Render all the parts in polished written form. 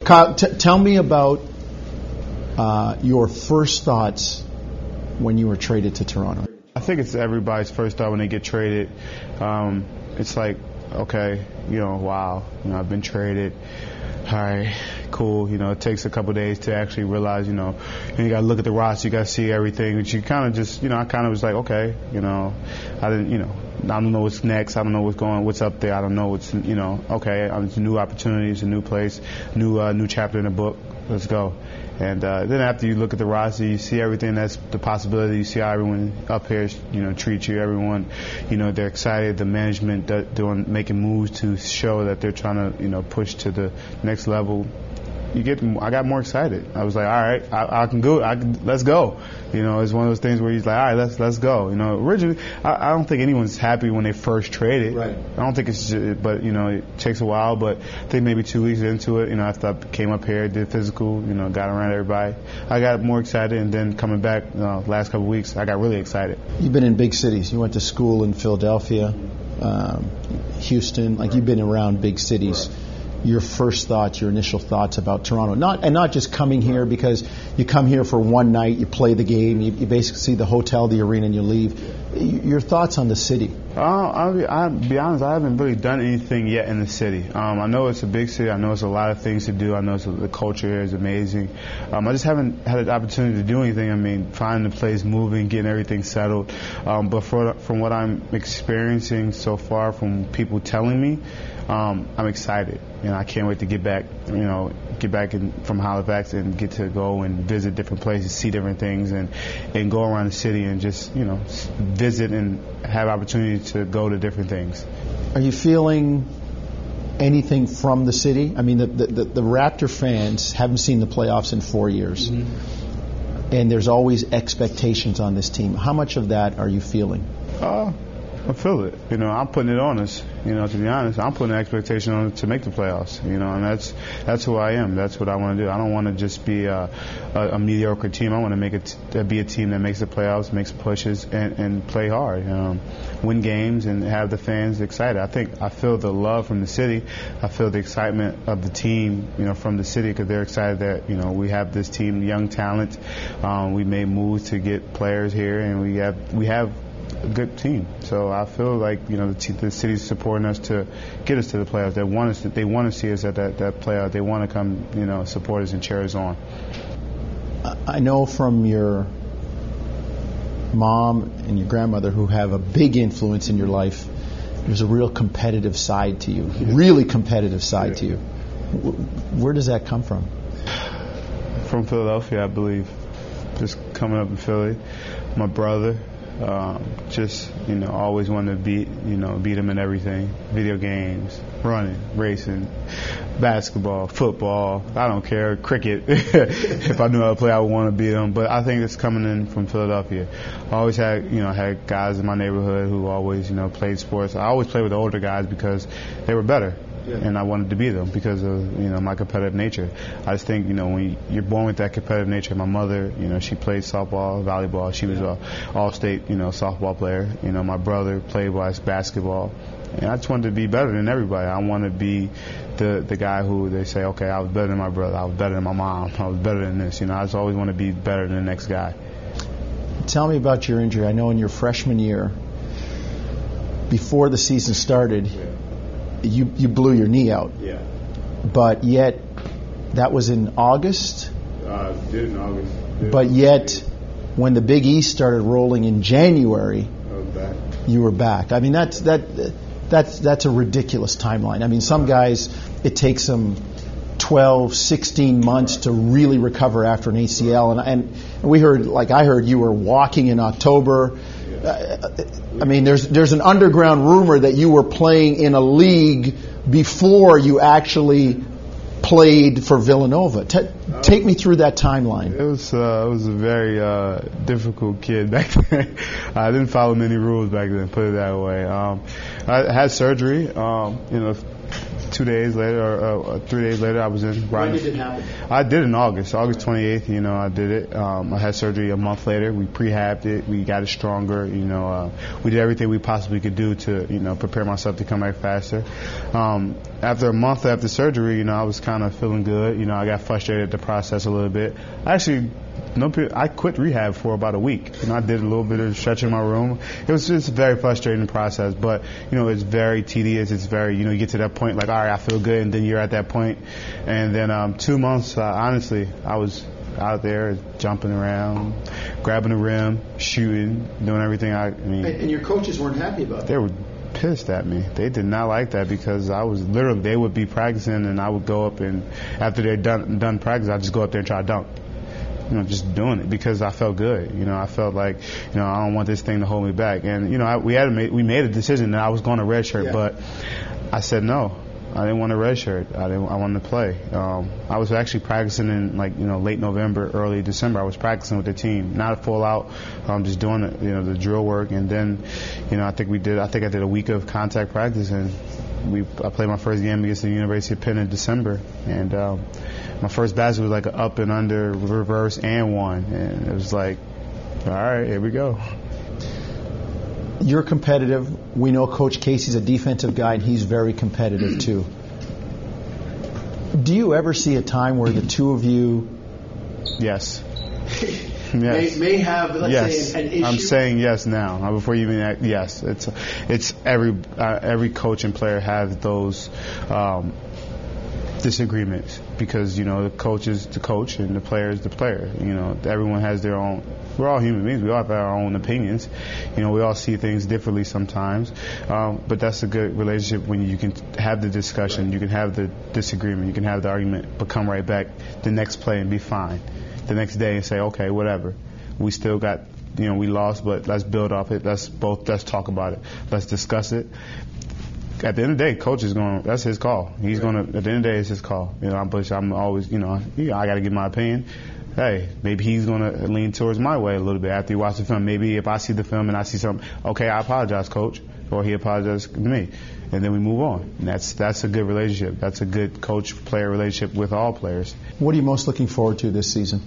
Kyle, tell me about your first thoughts when you were traded to Toronto. I think it's everybody's first thought when they get traded. It's like, okay, wow, I've been traded. All right, cool. It takes a couple of days to actually realize, you got to look at the roster, you got to see everything. But you kind of just, I kind of was like, okay, I didn't, I don't know what's next. I don't know what's up there. I don't know what's, okay, it's a new opportunity, it's a new place, new chapter in the book. Let's go. And then after you look at the roster, you see everything that's the possibility. You see how everyone up here, treats you. Everyone, they're excited. The management making moves to show that they're trying to, push to the next level. I got more excited. I was like, all right, I can go. Let's go. It's one of those things where he's like, all right, let's go. Originally, I don't think anyone's happy when they first trade it. Right. I don't think it's, but it takes a while. But I think maybe 2 weeks into it, after I came up here, did physical, got around everybody, I got more excited. And then coming back, last couple of weeks, I got really excited. You've been in big cities. You went to school in Philadelphia, Houston. You've been around big cities. Right. Your first thoughts, your initial thoughts about Toronto, not just coming here because you come here for one night, you play the game, you basically see the hotel, the arena, and you leave. Your thoughts on the city? I'll be honest, I haven't really done anything yet in the city. I know it's a big city. I know it's a lot of things to do. I know the culture here is amazing. I just haven't had an opportunity to do anything. I mean, finding the place, moving, getting everything settled. But from what I'm experiencing so far, from people telling me, I'm excited. I can't wait to get back from Halifax and get to go and visit different places, see different things, and go around the city and just, visit and have opportunity to go to different things. Are you feeling anything from the city? I mean, the Raptor fans haven't seen the playoffs in 4 years. Mm-hmm. And there's always expectations on this team. How much of that are you feeling? I feel it. I'm putting it on us. To be honest, I'm putting an expectation on it to make the playoffs. And that's who I am. That's what I want to do. I don't want to just be a mediocre team. I want to make it be a team that makes the playoffs, makes pushes, and play hard, win games, and have the fans excited. I feel the love from the city. I feel the excitement of the team, from the city, because they're excited that we have this team, young talent. We made moves to get players here, and we have a good team. So I feel like the city's supporting us to get us to the playoffs. They want to see us at that playoff. They want to come support us and cheer us on. I know from your mom and your grandmother, who have a big influence in your life, there's a real competitive side to you. Really competitive side to you. Where does that come from? From Philadelphia, I believe. Just coming up in Philly. My brother. Always wanted to beat him in everything. Video games, running, racing, basketball, football, I don't care, cricket. If I knew how to play, I would want to beat him. But I think it's coming in from Philadelphia. I always had guys in my neighborhood who always, played sports. I always played with the older guys because they were better. Yeah. And I wanted to be them because of my competitive nature. I just think when you're born with that competitive nature. My mother, she played softball, volleyball. She was a all-state softball player. My brother played basketball, and I just wanted to be better than everybody. I want to be the guy who they say, okay, I was better than my brother, I was better than my mom, I was better than this. I just always want to be better than the next guy. Tell me about your injury. I know in your freshman year, before the season started. Yeah. You blew your knee out. Yeah. But yet, that was in August? Did in August. But yet, when the Big East started rolling in January, I was back. You were back. I mean, that's a ridiculous timeline. I mean, some guys, it takes them 12, 16 months to really recover after an ACL. And we heard, I heard you were walking in October. I mean, there's an underground rumor that you were playing in a league before you actually played for Villanova. Take me through that timeline. It was a very difficult kid back then. I didn't follow many rules back then, put it that way. I had surgery, 2 days later or 3 days later, I was in. When did it happen? I did it in August 28th. I did it. I had surgery a month later. We prehabbed it. We got it stronger. We did everything we possibly could do to prepare myself to come back faster. After a month after surgery, I was kind of feeling good. I got frustrated at the process a little bit. I quit rehab for about a week. I did a little bit of stretching in my room. It was just a very frustrating process, but it's very tedious. It's very you get to that point like, all right, I feel good, and then you're at that point. And then 2 months, honestly, I was out there jumping around, grabbing the rim, shooting, doing everything. And your coaches weren't happy about that. They were pissed at me. They did not like that because I was literally, they would be practicing and I would go up and after they're done practice, I'd just go up there and try to dunk. Just doing it because I felt good. I felt like, I don't want this thing to hold me back. And, we made a decision that I was going to redshirt, but I said no. I didn't want a redshirt. I wanted to play. I was actually practicing in late November, early December. I was practicing with the team, not full out, just doing the drill work. And then, I think I did a week of contact practice and I played my first game against the University of Penn in December. And, my first basket was like an up and under, reverse, and one. And it was like, all right, here we go. You're competitive. We know Coach Casey's a defensive guy, and he's very competitive too. Do you ever see a time where the two of you... Yes. Yes. may have, let's say, an issue? I'm saying yes now. Before you even act, yes. It's every coach and player has those disagreements because the coach is the coach and the player is the player. Everyone has their own. We're all human beings. We all have our own opinions. We all see things differently sometimes. But that's a good relationship when you can have the discussion, you can have the disagreement, you can have the argument, but come right back the next play and be fine. The next day and say, okay, whatever. We still got, we lost, but let's build off it. Let's talk about it. Let's discuss it. At the end of the day, coach is that's his call. He's at the end of the day, it's his call. I'm always, I got to give my opinion. Hey, maybe he's going to lean towards my way a little bit after he watches the film. Maybe if I see the film and I see something, okay, I apologize, coach, or he apologizes to me. And then we move on. And that's a good relationship. That's a good coach-player relationship with all players. What are you most looking forward to this season?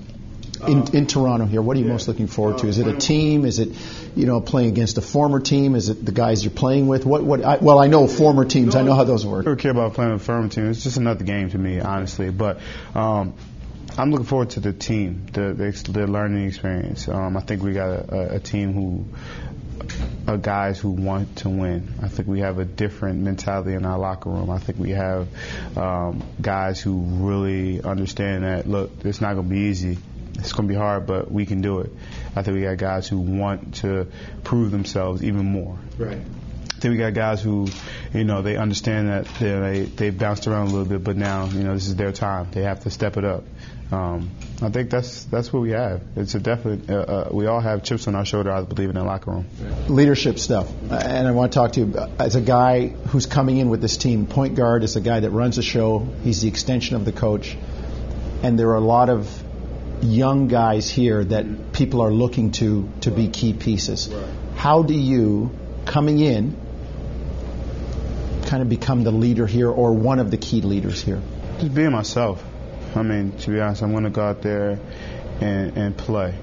In Toronto here, what are you most looking forward to? Is it a team? Is it, playing against a former team? Is it the guys you're playing with? I know former teams. I know how those work. I don't care about playing with a former team. It's just another game to me, honestly. But I'm looking forward to the team, the learning experience. I think we got a team of guys who want to win. I think we have a different mentality in our locker room. I think we have guys who really understand that, look, it's not going to be easy. It's going to be hard, but we can do it. I think we got guys who want to prove themselves even more. Right. I think we got guys who, they understand that they bounced around a little bit, but now, this is their time. They have to step it up. I think that's what we have. It's a definite. We all have chips on our shoulder, I believe, in the locker room. Leadership stuff, and I want to talk to you as a guy who's coming in with this team. Point guard is a guy that runs the show. He's the extension of the coach, and there are a lot of young guys here that people are looking to be key pieces. Right. How do you, coming in, kind of become the leader here or one of the key leaders here? Just being myself. To be honest, I'm going to go out there and play.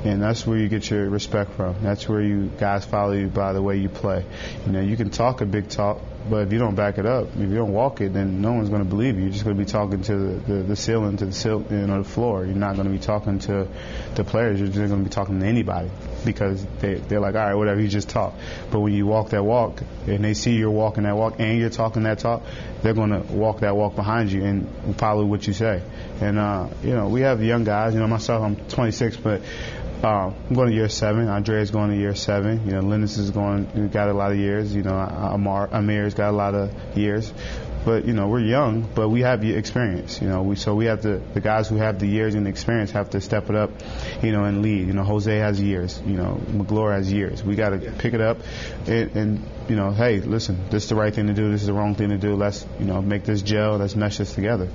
And that's where you get your respect from. That's where you guys follow you by the way you play. You can talk a big talk, but if you don't back it up, if you don't walk it, then no one's going to believe you. You're just going to be talking to the ceiling, to the floor. You're not going to be talking to the players. You're just going to be talking to anybody because they're like, all right, whatever, you just talk. But when you walk that walk and they see you're walking that walk and you're talking that talk, they're going to walk that walk behind you and follow what you say. And, we have young guys. Myself, I'm 26, but I'm going to year 7. Andrea's going to year 7. Linus is got a lot of years. Amir's got a lot of years. But, we're young, but we have experience. So we have the guys who have the years and the experience have to step it up, and lead. Jose has years. McGlure has years. We got to pick it up and hey, listen, this is the right thing to do. This is the wrong thing to do. Let's, make this gel. Let's mesh this together.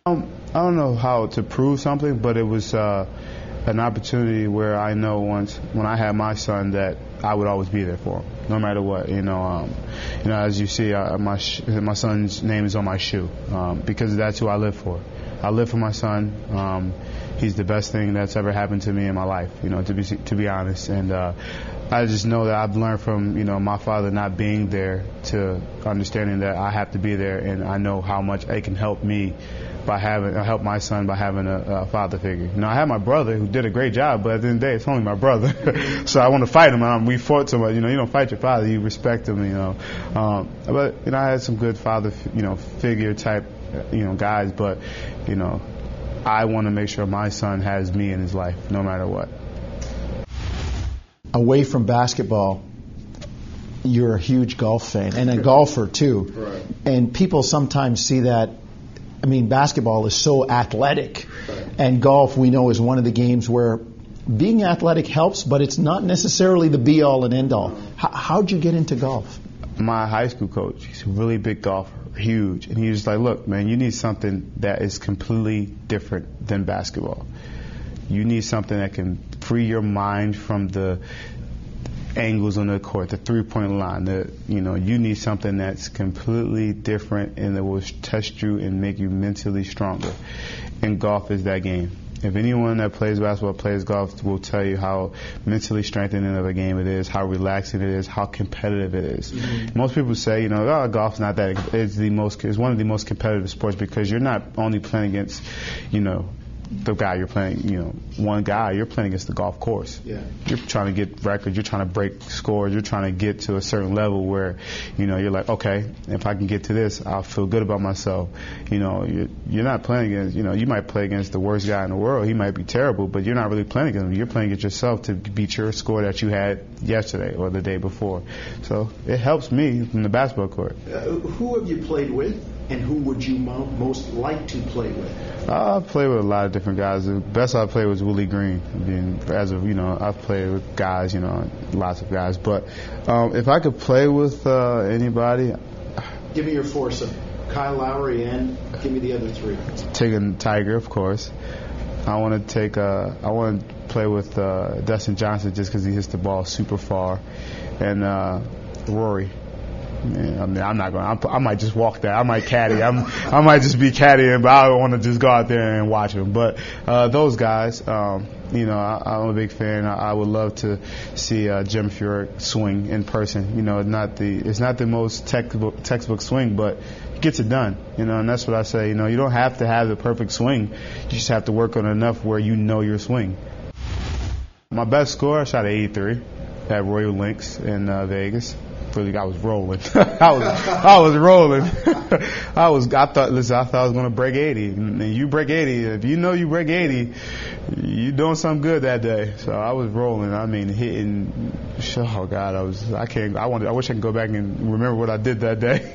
I don't know how to prove something, but it was an opportunity where I know when I have my son that I would always be there for him, no matter what. As you see, my son's name is on my shoe because that's who I live for. I live for my son. He's the best thing that's ever happened to me in my life, to be honest. And I just know that I've learned from, my father not being there to understanding that I have to be there, and I know how much it can help me help my son by having a father figure. I have my brother who did a great job, but at the end of the day, it's only my brother. So I want to fight him. We fought so much. You don't fight your father, you respect him. But I had some good father, figure type, guys. But I want to make sure my son has me in his life, no matter what. Away from basketball, you're a huge golf fan and a golfer too. Right. And people sometimes see that. Basketball is so athletic, and golf we know is one of the games where being athletic helps, but it's not necessarily the be-all and end-all. How'd you get into golf? My high school coach, he's a really big golfer, huge, and he was like, look, man, you need something that is completely different than basketball. You need something that can free your mind from the angles on the court, the three-point line. You need something that's completely different and that will test you and make you mentally stronger. And golf is that game. If anyone that plays basketball, plays golf, will tell you how mentally strengthening of a game it is, how relaxing it is, how competitive it is. Mm-hmm. Most people say, golf's not that. It's one of the most competitive sports because you're not only playing against, the guy you're playing, one guy, you're playing against the golf course. Yeah. You're trying to get records, you're trying to break scores, you're trying to get to a certain level where, you're like, okay, if I can get to this, I'll feel good about myself. You're not playing against, you might play against the worst guy in the world, he might be terrible, but you're not really playing against him. You're playing against yourself to beat your score that you had yesterday or the day before. So it helps me from the basketball court. Who have you played with? And who would you most like to play with? I've played with a lot of different guys. The best I played was Willie Green. I've played with guys, lots of guys. But if I could play with anybody, give me your foursome: Kyle Lowry, and give me the other three. Taking Tiger, of course. I want to play with Dustin Johnson just because he hits the ball super far, and Rory. Yeah, I'm not going. I might just walk there. I might caddy. I might just be caddying, but I don't want to just go out there and watch them. But those guys, I'm a big fan. I would love to see Jim Furyk swing in person. It's not the most textbook swing, but he gets it done. And that's what I say. You don't have to have the perfect swing. You just have to work on enough where your swing. My best score, I shot an 83 at Royal Links in Vegas. Really, I was rolling. I was rolling. I thought I was going to break 80. And you break 80. If you break 80, you're doing something good that day. So I was rolling. Hitting. Oh God, I wish I could go back and remember what I did that day.